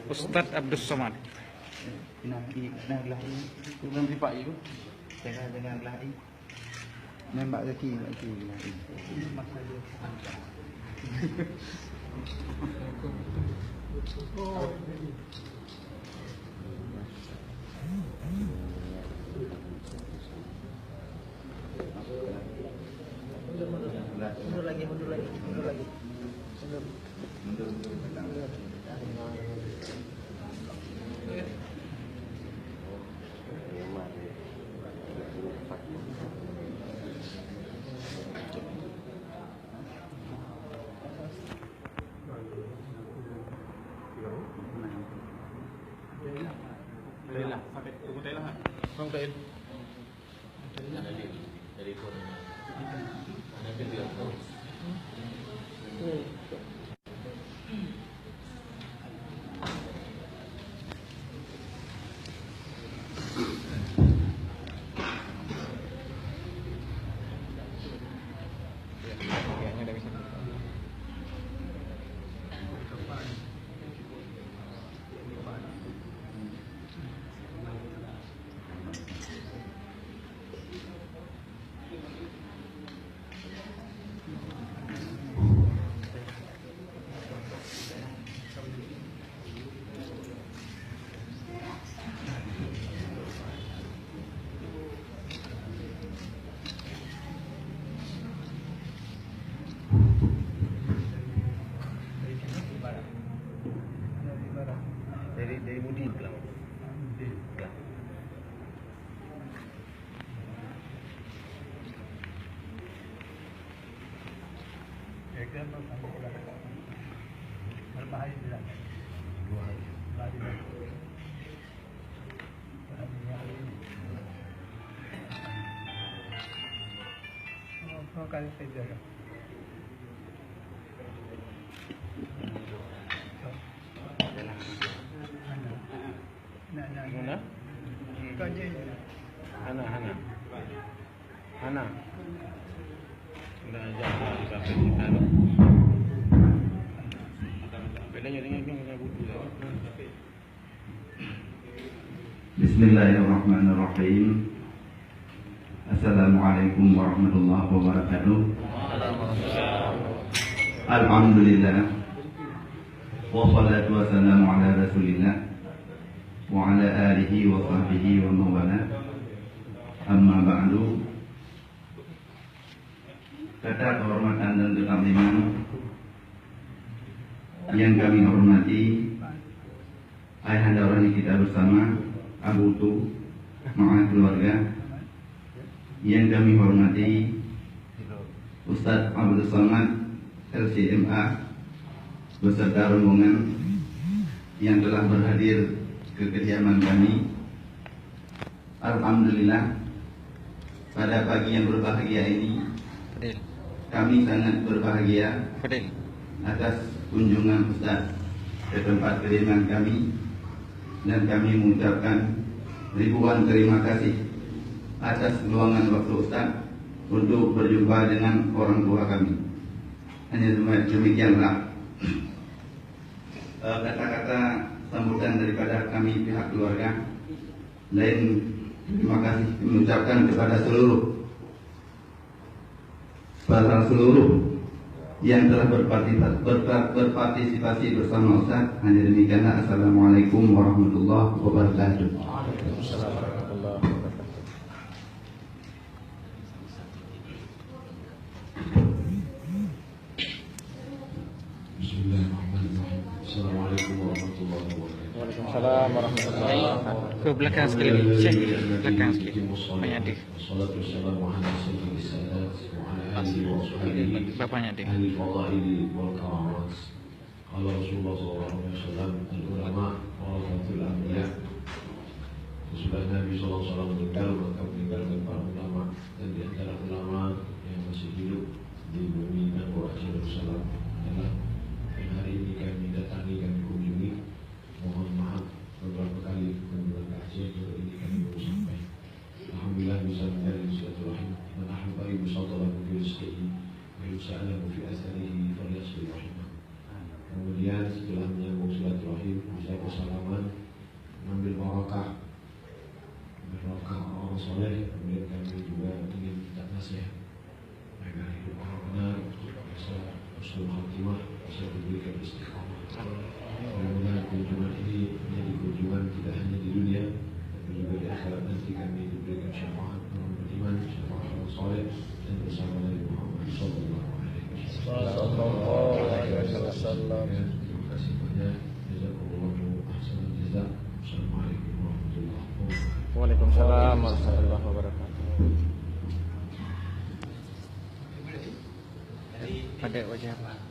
Ustadz Abdus Somad. Belum pipa itu. Jangan lari. Nembak lagi lari. Mundur lagi. Lah, pakai tunggu teh lah. Bang teh. Dari pun. Ada video. Kayaknya udah bisa. Dari Budi pulang. Berbahaya tidak? 2 hari. Oh, kali saja. Mana? Hana. Udah jangan sampai kita loh. Bedanya dengan buku lah. Bismillahirrahmanirrahim. Assalamualaikum warahmatullahi wabarakatuh. Alhamdulillah. Wassalatu wassalamu ala Rasulillah wa ala alihi wa sahbihi wa mawala. Amma ba'du. Kata kehormatan dan ketakliman yang kami hormati ayahanda orang kita bersama, Abu Tu, maaf keluarga. Yang kami hormati Ustadz Abdus Somad LCMA beserta rombongan yang telah berhadir ke kediaman kami. Alhamdulillah, pada pagi yang berbahagia ini kami sangat berbahagia atas kunjungan Ustadz ke tempat kediaman kami, dan kami mengucapkan ribuan terima kasih atas luangan waktu Ustadz untuk berjumpa dengan orang tua kami. Hanya demikianlah kata-kata sambutan daripada kami pihak keluarga. Lain terima kasih mengucapkan kepada seluruh yang telah berpartisipasi bersama Ustaz. Hanya demikianlah. Assalamualaikum warahmatullahi wabarakatuh. Bismillahirrahmanirrahim. Assalamualaikum warahmatullahi wabarakatuh. Waalaikumsalam warahmatullahi wabarakatuh. Ke belakang sekali, Syekh. Belakang sekali. Bapaknya Dik. Wassalatu wassalamu ala sayyidil sadat wa ala alihi wa sahbihi Bapaknya Dik. ahli fadaili wal karamat. Qala Rasulullah sallallahu alaihi wasallam, al-ulama warasatul anbiya. Sesudah Nabi sallallahu alaihi wasallam meninggal, maka meninggalkan para ulama, dan di antara ulama yang masih hidup di bumi Nabi Yerusalem adalah yang hari ini kami datangi, kami kunjungi. Mohon maaf beberapa kali kunjungan kajian ini kami baru sampai. Alhamdulillah bisa menjalin silaturahim. Man ahabba yusadalahu fi rizqihi wa yusa'alahu fi asarihi falyasbir rahimah. Kemudian setelah menyambung silaturahim bisa bersama husnul khatimah, bisa diberikan istiqamah. Mudah-mudahan kunjungan ini menjadi kunjungan tidak hanya di dunia, tapi juga di akhirat nanti kami diberikan syafaat orang beriman, syafaat orang soleh, dan bersama Nabi Muhammad Sallallahu Alaihi Wasallam. Terima kasih banyak. Jazakumullahu ahsanal jazaa. Assalamualaikum warahmatullahi wabarakatuh. Waalaikumsalam warahmatullahi wabarakatuh. Pada wajah apa?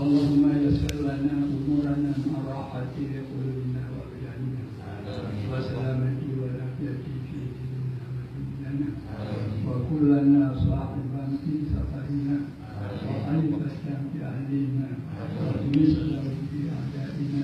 اللهم يسر لنا أمورنا مع راحة قلوبنا وأبداننا وسلامة والعافية في ديننا ودنيانا وكلنا صاحبا في سفرنا وخليفة في أهلنا ومثله في أعدائنا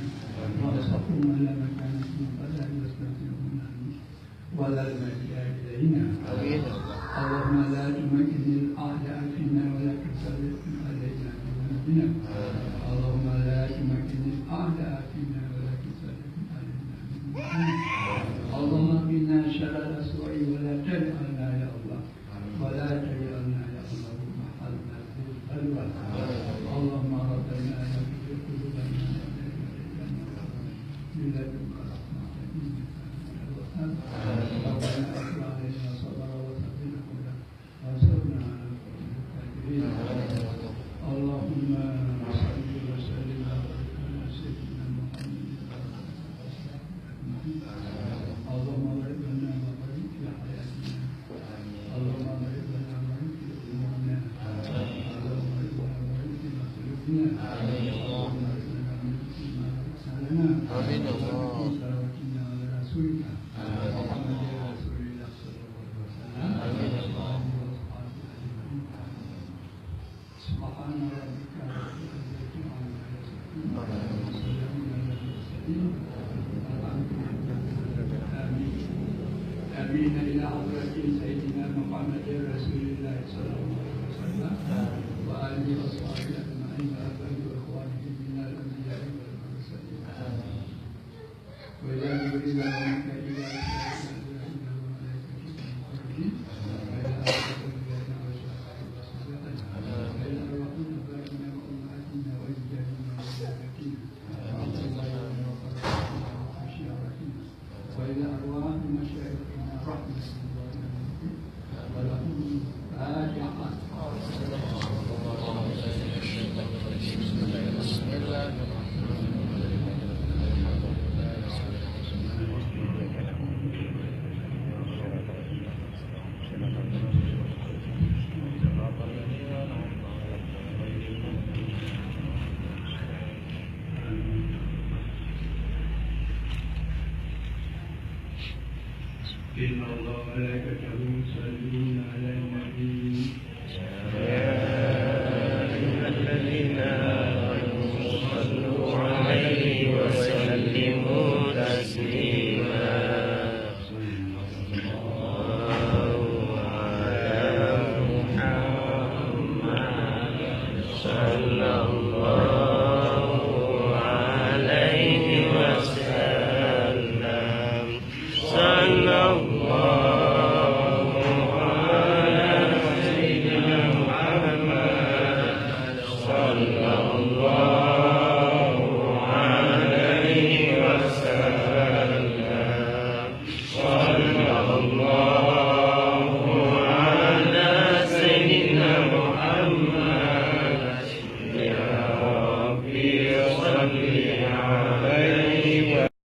Amin ya Allah. Salawatullah ala Rasulillah. Muhammad Rasulillah sallallahu alaihi wasallam. Amin ya Allah. Subhana rabbika rabbil izzati amma yasifun. Wa salamun alal mursalin. آمين إلى حضرة سيدنا محمد رسول الله صلى الله عليه وسلم وآله وصحبه أجمعين وأبيه وإخوانه من الأنبياء والمرسلين وإلى جبريل وميكائيل وإسرائيل وملائكته المقربين وإلى أرواح الأنبياء والشهداء والصالحين وإلى أرواح آبائنا وأمهاتنا وأجدادنا وجداتنا وعبد الله وقرابتنا وعشيرتنا وإلى أرواح مشايخنا رحمة الله ولهم فاتحة. بسم الله إن الله وملائكته يصلون على النبي